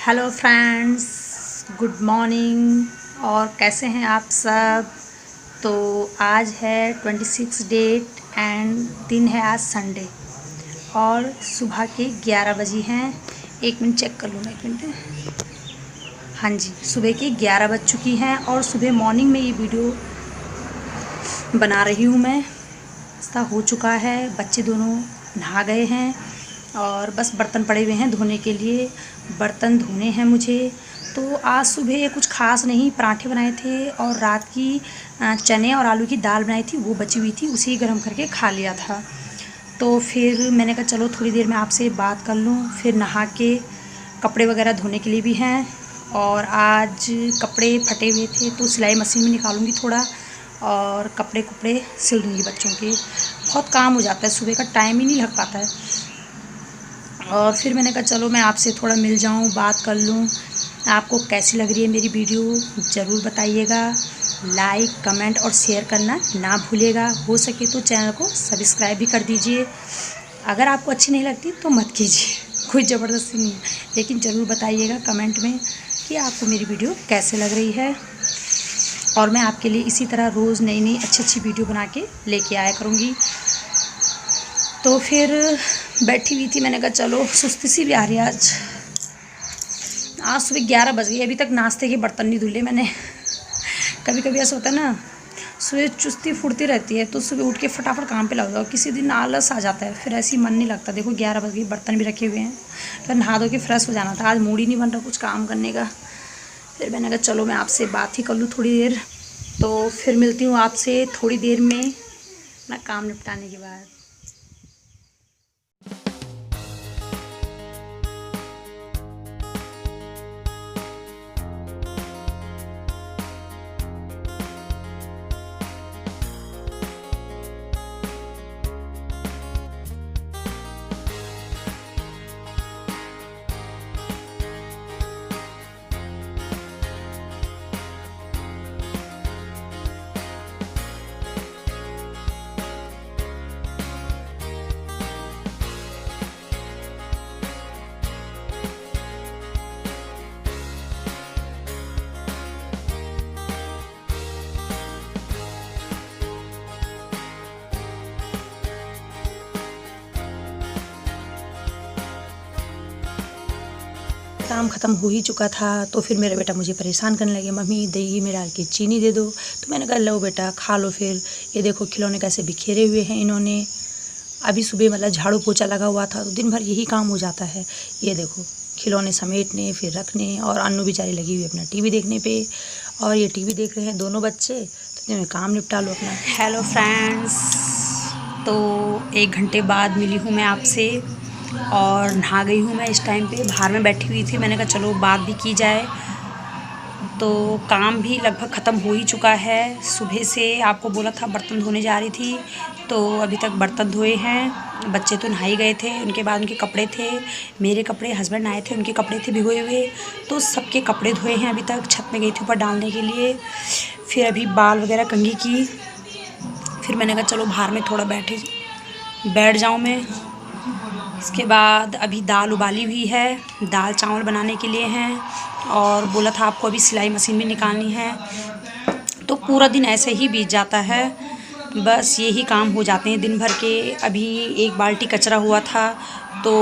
Hello friends, good morning. और कैसे हैं आप सब। तो आज है 26 डेट एंड दिन है आज संडे और सुबह के 11 बजे हैं। एक मिनट चेक कर लूँ, एक मिनट। हाँ जी, सुबह के 11 बज चुकी हैं और सुबह मॉर्निंग में ये वीडियो बना रही हूँ मैं। नाश्ता हो चुका है, बच्चे दोनों नहा गए हैं और बस बर्तन पड़े हुए हैं धोने के लिए। बर्तन धोने हैं मुझे। तो आज सुबह कुछ खास नहीं, पराठे बनाए थे और रात की चने और आलू की दाल बनाई थी, वो बची हुई थी, उसी गर्म करके खा लिया था। तो फिर मैंने कहा चलो थोड़ी देर में आपसे बात कर लूँ। फिर नहा के कपड़े वगैरह धोने के लिए भी हैं और आज कपड़े फटे हुए थे तो सिलाई मशीन में निकालूंगी थोड़ा और कपड़े सिल दूँगी बच्चों के। बहुत काम हो जाता है, सुबह का टाइम ही नहीं लग पाता है। और फिर मैंने कहा चलो मैं आपसे थोड़ा मिल जाऊं, बात कर लूं। आपको कैसी लग रही है मेरी वीडियो ज़रूर बताइएगा। लाइक, कमेंट और शेयर करना ना भूलिएगा। हो सके तो चैनल को सब्सक्राइब भी कर दीजिए। अगर आपको अच्छी नहीं लगती तो मत कीजिए, कोई ज़बरदस्ती नहीं है, लेकिन ज़रूर बताइएगा कमेंट में कि आपको मेरी वीडियो कैसे लग रही है। और मैं आपके लिए इसी तरह रोज़ नई नई अच्छी वीडियो बना के लेके आया करूँगी। तो फिर बैठी हुई थी, मैंने कहा चलो सुस्ती सी भी आ रही है आज सुबह 11 बज गई, अभी तक नाश्ते के बर्तन नहीं धुले मैंने। कभी कभी ऐसा होता है ना, सुबह चुस्ती फुर्ती रहती है तो सुबह उठ के फटाफट काम पे लग जाओ। किसी दिन आलस आ जाता है, फिर ऐसे ही मन नहीं लगता। देखो 11 बज गई, बर्तन भी रखे हुए हैं, फिर नहा धो के फ्रेश हो जाना था। आज मूड ही नहीं बन रहा कुछ काम करने का। फिर मैंने कहा चलो मैं आपसे बात ही कर लूँ थोड़ी देर। तो फिर मिलती हूँ आपसे थोड़ी देर में ना, काम निपटाने के बाद। काम ख़त्म हो ही चुका था तो फिर मेरा बेटा मुझे परेशान करने लगे, मम्मी दही में डाल के चीनी दे दो। तो मैंने कहा लो बेटा खा लो। फिर ये देखो खिलौने कैसे बिखेरे हुए हैं इन्होंने। अभी सुबह मतलब झाड़ू पोछा लगा हुआ था तो दिन भर यही काम हो जाता है। ये देखो खिलौने समेटने फिर रखने, और अन्नू बेचारी लगी हुई अपना टीवी देखने पे, और ये टीवी देख रहे हैं दोनों बच्चे। तो इतने में काम निपटा लो अपना। हेलो फ्रेंड्स, तो 1 घंटे बाद मिली हूँ मैं आपसे और नहा गई हूँ मैं। इस टाइम पे बाहर में बैठी हुई थी, मैंने कहा चलो बात भी की जाए। तो काम भी लगभग ख़त्म हो ही चुका है। सुबह से आपको बोला था बर्तन धोने जा रही थी, तो अभी तक बर्तन धोए हैं। बच्चे तो नहा ही गए थे, उनके बाद उनके कपड़े थे, मेरे कपड़े, हस्बैंड आए थे उनके कपड़े थे भिगोए हुए, तो सबके कपड़े धोए हैं अभी तक। छत में गई थी ऊपर डालने के लिए, फिर अभी बाल वगैरह कंघी की। फिर मैंने कहा चलो बाहर में थोड़ा बैठ जाऊँ मैं। इसके बाद अभी दाल उबाली हुई है, दाल चावल बनाने के लिए हैं, और बोला था आपको अभी सिलाई मशीन भी निकालनी है। तो पूरा दिन ऐसे ही बीत जाता है, बस यही काम हो जाते हैं दिन भर के। अभी 1 बाल्टी कचरा हुआ था तो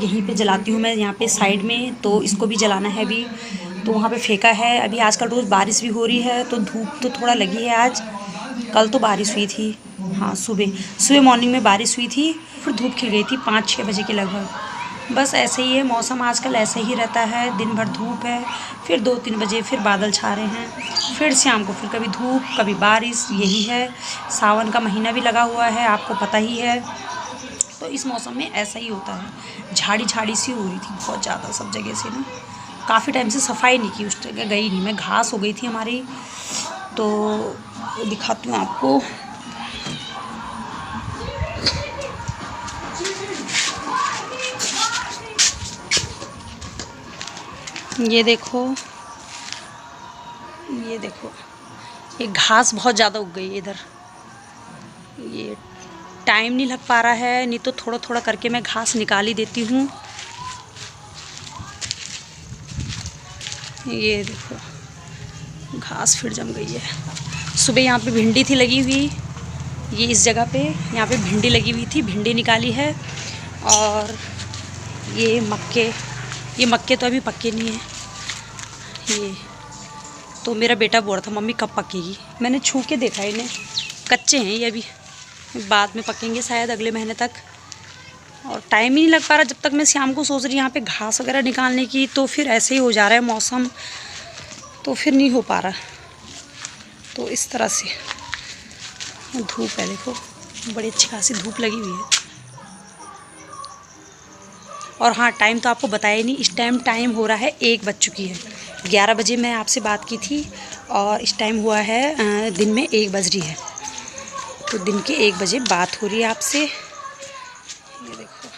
यहीं पे जलाती हूँ मैं, यहाँ पे साइड में, तो इसको भी जलाना है अभी, तो वहाँ पे फेंका है। अभी आजकल रोज़ बारिश भी हो रही है तो धूप तो थोड़ा लगी है आज। कल तो बारिश हुई थी, हाँ सुबह मॉर्निंग में बारिश हुई थी, फिर धूप खिल गई थी 5-6 बजे के लगभग। बस ऐसे ही है मौसम, आजकल ऐसे ही रहता है, दिन भर धूप है, फिर 2-3 बजे फिर बादल छा रहे हैं, फिर शाम को फिर कभी धूप कभी बारिश, यही है। सावन का महीना भी लगा हुआ है, आपको पता ही है। तो इस मौसम में ऐसा ही होता है। झाड़ी सी हो रही थी बहुत ज़्यादा सब जगह से ना, काफ़ी टाइम से सफाई नहीं की, उस जगह गई नहीं मैं, घास हो गई थी हमारी। तो दिखाती हूँ आपको। ये देखो, ये देखो, ये घास बहुत ज़्यादा उग गई है इधर। ये टाइम नहीं लग पा रहा है, नहीं तो थोड़ा थोड़ा करके मैं घास निकाल ही देती हूँ। ये देखो घास फिर जम गई है। सुबह यहाँ पे भिंडी थी लगी हुई, ये इस जगह पे यहाँ पे भिंडी लगी हुई थी, भिंडी निकाली है। और ये मक्के तो अभी पक्के नहीं है। ये तो मेरा बेटा बोल रहा था मम्मी कब पकेगी, मैंने छू के देखा इन्हें, कच्चे हैं ये अभी, बाद में पकेंगे शायद अगले महीने तक। और टाइम ही नहीं लग पा रहा। जब तक मैं शाम को सोच रही यहाँ पे घास वगैरह निकालने की, तो फिर ऐसे ही हो जा रहा है मौसम, तो फिर नहीं हो पा रहा। तो इस तरह से धूप है, देखो बड़ी अच्छी खासी धूप लगी हुई है। और हाँ, टाइम तो आपको बताया ही नहीं, इस टाइम हो रहा है 1 बज चुकी है। 11 बजे मैं आपसे बात की थी और इस टाइम हुआ है दिन में 1 बज रही है। तो दिन के 1 बजे बात हो रही है आपसे। ये देखो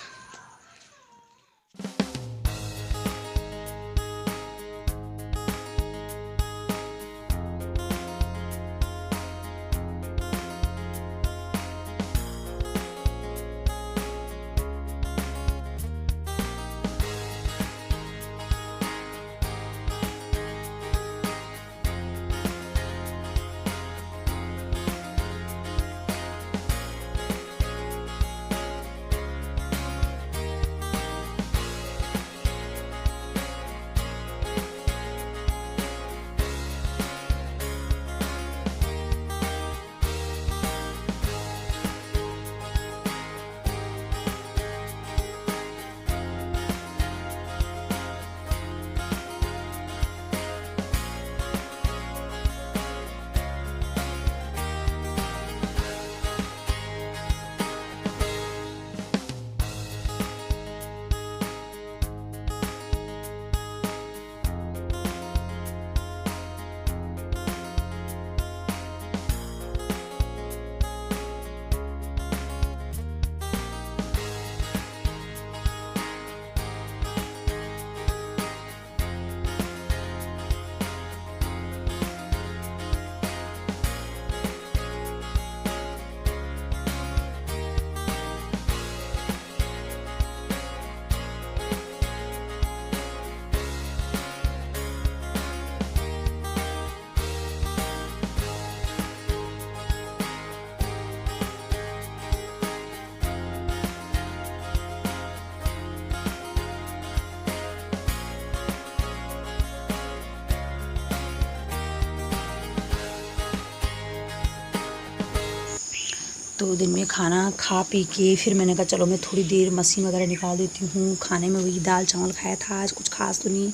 तो दिन में खाना खा पी के फिर मैंने कहा चलो मैं थोड़ी देर मशीन वगैरह निकाल देती हूँ। खाने में वही दाल चावल खाया था आज, कुछ खास तो नहीं।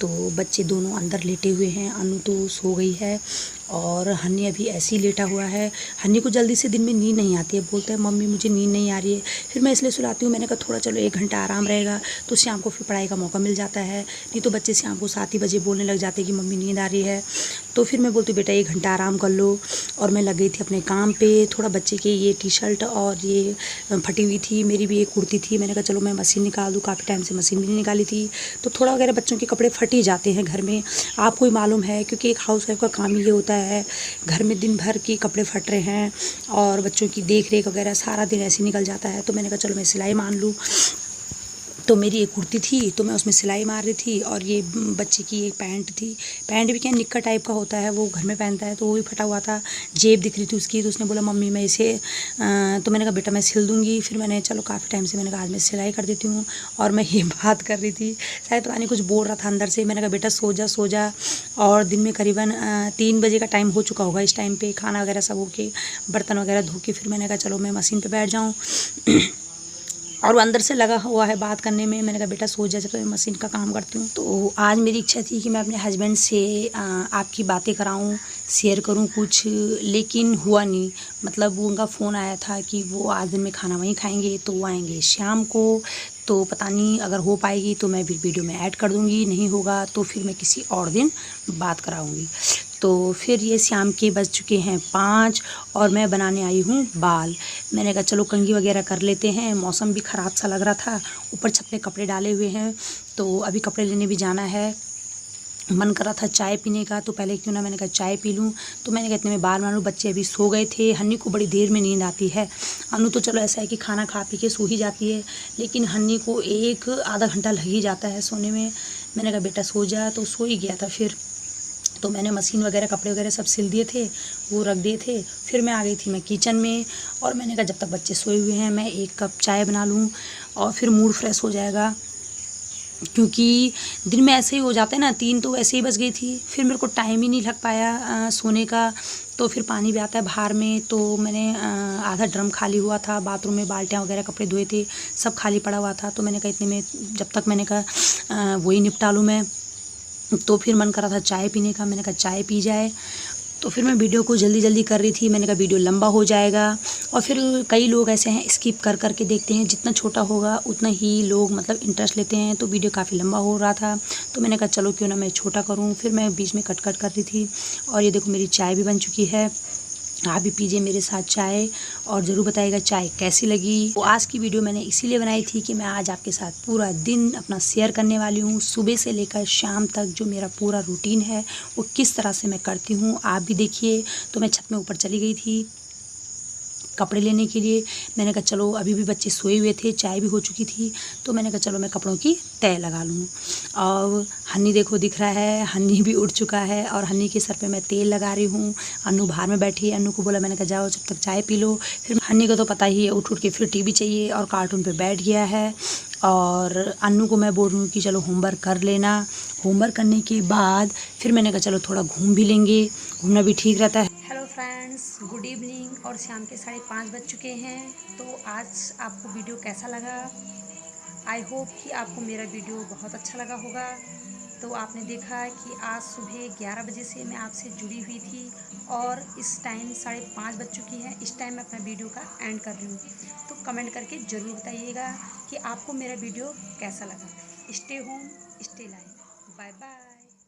तो बच्चे दोनों अंदर लेटे हुए हैं, अनु तो सो गई है और हन्नी अभी ऐसे ही लेटा हुआ है। हन्नी को जल्दी से दिन में नींद नहीं आती है, बोलता है मम्मी मुझे नींद नहीं आ रही है। फिर मैं इसलिए सुलाती हूँ, मैंने कहा थोड़ा चलो 1 घंटा आराम रहेगा तो शाम को फिर पढ़ाई का मौका मिल जाता है। नहीं तो बच्चे शाम को 7 ही बजे बोलने लग जाते हैं कि मम्मी नींद आ रही है। तो फिर मैं बोलती हूँ बेटा 1 घंटा आराम कर लो। और मैं लग गई थी अपने काम पे। थोड़ा बच्चे के ये टी-शर्ट और ये फटी हुई थी, मेरी भी एक कुर्ती थी, मैंने कहा चलो मैं मशीन निकाल दूँ, काफ़ी टाइम से मशीन भी नहीं निकाली थी। तो थोड़ा वगैरह बच्चों के कपड़े फट ही जाते हैं घर में, आपको ही मालूम है, क्योंकि एक हाउस वाइफ का काम ये होता है, घर में दिन भर के कपड़े फट रहे हैं और बच्चों की देख रेख वगैरह सारा दिन ऐसे निकल जाता है। तो मैंने कहा चलो मैं सिलाई मान लूँ। तो मेरी एक कुर्ती थी तो मैं उसमें सिलाई मार रही थी, और ये बच्चे की एक पैंट थी, पैंट भी क्या निक्कर टाइप का होता है, वो घर में पहनता है, तो वो भी फटा हुआ था, जेब दिख रही थी उसकी। तो उसने बोला मम्मी मैं इसे तो मैंने कहा बेटा मैं सिल दूँगी। फिर मैंने चलो काफ़ी टाइम से मैंने कहा आज मैं सिलाई कर देती हूँ। और मैं ये बात कर रही थी, शायद पता नहीं कुछ बोल रहा था अंदर से। मैंने कहा बेटा सो जा। और दिन में करीबन 3 बजे का टाइम हो चुका होगा इस टाइम पर, खाना वगैरह सब हो के बर्तन वगैरह धो के फिर मैंने कहा चलो मैं मशीन पर बैठ जाऊँ। और वो अंदर से लगा हुआ है बात करने में। मैंने कहा बेटा सो जा, तो मैं मशीन का काम करती हूँ। तो आज मेरी इच्छा थी कि मैं अपने हस्बैंड से आपकी बातें कराऊँ, शेयर करूँ कुछ, लेकिन हुआ नहीं। मतलब वो उनका फ़ोन आया था कि वो आज दिन में खाना वहीं खाएंगे, तो वो आएंगे शाम को। तो पता नहीं अगर हो पाएगी तो मैं भी वीडियो में ऐड कर दूँगी, नहीं होगा तो फिर मैं किसी और दिन बात कराऊँगी। तो फिर ये शाम के बज चुके हैं 5 और मैं बनाने आई हूँ बाल। मैंने कहा चलो कंघी वगैरह कर लेते हैं, मौसम भी ख़राब सा लग रहा था, ऊपर छत पे कपड़े डाले हुए हैं, तो अभी कपड़े लेने भी जाना है। मन कर रहा था चाय पीने का, तो पहले क्यों ना मैंने कहा चाय पी लूँ। तो मैंने कहा इतने में बाल मारूँ, बच्चे अभी सो गए थे। हन्नी को बड़ी देर में नींद आती है। अनु तो चलो ऐसा है कि खाना खा पी के सो ही जाती है, लेकिन हन्नी को एक आधा घंटा लग ही जाता है सोने में। मैंने कहा बेटा सो जा, तो सो ही गया था। फिर तो मैंने मशीन वगैरह कपड़े वगैरह सब सिल दिए थे, वो रख दिए थे। फिर मैं आ गई थी मैं किचन में, और मैंने कहा जब तक बच्चे सोए हुए हैं मैं 1 कप चाय बना लूँ और फिर मूड फ्रेश हो जाएगा। क्योंकि दिन में ऐसे ही हो जाता है ना, 3 तो ऐसे ही बज गई थी। फिर मेरे को टाइम ही नहीं लग पाया सोने का। तो फिर पानी भी आता है बाहर में, तो मैंने आधा ड्रम खाली हुआ था, बाथरूम में बाल्टियाँ वगैरह कपड़े धोए थे, सब खाली पड़ा हुआ था। तो मैंने कहा इतने में जब तक मैंने कहा वही निपटा लूँ मैं। तो फिर मन कर रहा था चाय पीने का, मैंने कहा चाय पी जाए। तो फिर मैं वीडियो को जल्दी जल्दी कर रही थी, मैंने कहा वीडियो लंबा हो जाएगा। और फिर कई लोग ऐसे हैं स्किप कर कर के देखते हैं, जितना छोटा होगा उतना ही लोग मतलब इंटरेस्ट लेते हैं। तो वीडियो काफ़ी लंबा हो रहा था, तो मैंने कहा चलो क्यों ना मैं छोटा करूं। फिर मैं बीच में कट कट कर रही थी। और ये देखो मेरी चाय भी बन चुकी है। आप भी पीजिए मेरे साथ चाय, और ज़रूर बताइएगा चाय कैसी लगी। तो आज की वीडियो मैंने इसीलिए बनाई थी कि मैं आज आपके साथ पूरा दिन अपना शेयर करने वाली हूँ। सुबह से लेकर शाम तक जो मेरा पूरा रूटीन है वो किस तरह से मैं करती हूँ, आप भी देखिए। तो मैं छत में ऊपर चली गई थी कपड़े लेने के लिए। मैंने कहा चलो, अभी भी बच्चे सोए हुए थे, चाय भी हो चुकी थी, तो मैंने कहा चलो मैं कपड़ों की तय लगा लूँ। और हन्नी देखो दिख रहा है, हन्नी भी उठ चुका है और हन्नी के सर पे मैं तेल लगा रही हूँ। अन्नू बाहर में बैठी है, अन्नू को बोला, मैंने कहा जाओ जब तक चाय पी लो। फिर हन्नी को तो पता ही है, उठ उठ के फिर टीवी चाहिए और कार्टून पर बैठ गया है। और अन्नू को मैं बोल रही हूँ कि चलो होमवर्क कर लेना। होमवर्क करने के बाद फिर मैंने कहा चलो थोड़ा घूम भी लेंगे, घूमना भी ठीक रहता है। हेलो फ्रेंड्स, गुड इवनिंग, और शाम के 5:30 बज चुके हैं। तो आज आपको वीडियो कैसा लगा? आई होप कि आपको मेरा वीडियो बहुत अच्छा लगा होगा। तो आपने देखा कि आज सुबह 11 बजे से मैं आपसे जुड़ी हुई थी, और इस टाइम 5:30 बज चुकी है। इस टाइम मैं अपना वीडियो का एंड कर रही हूँ। तो कमेंट करके ज़रूर बताइएगा कि आपको मेरा वीडियो कैसा लगा। Stay home, stay life, bye bye.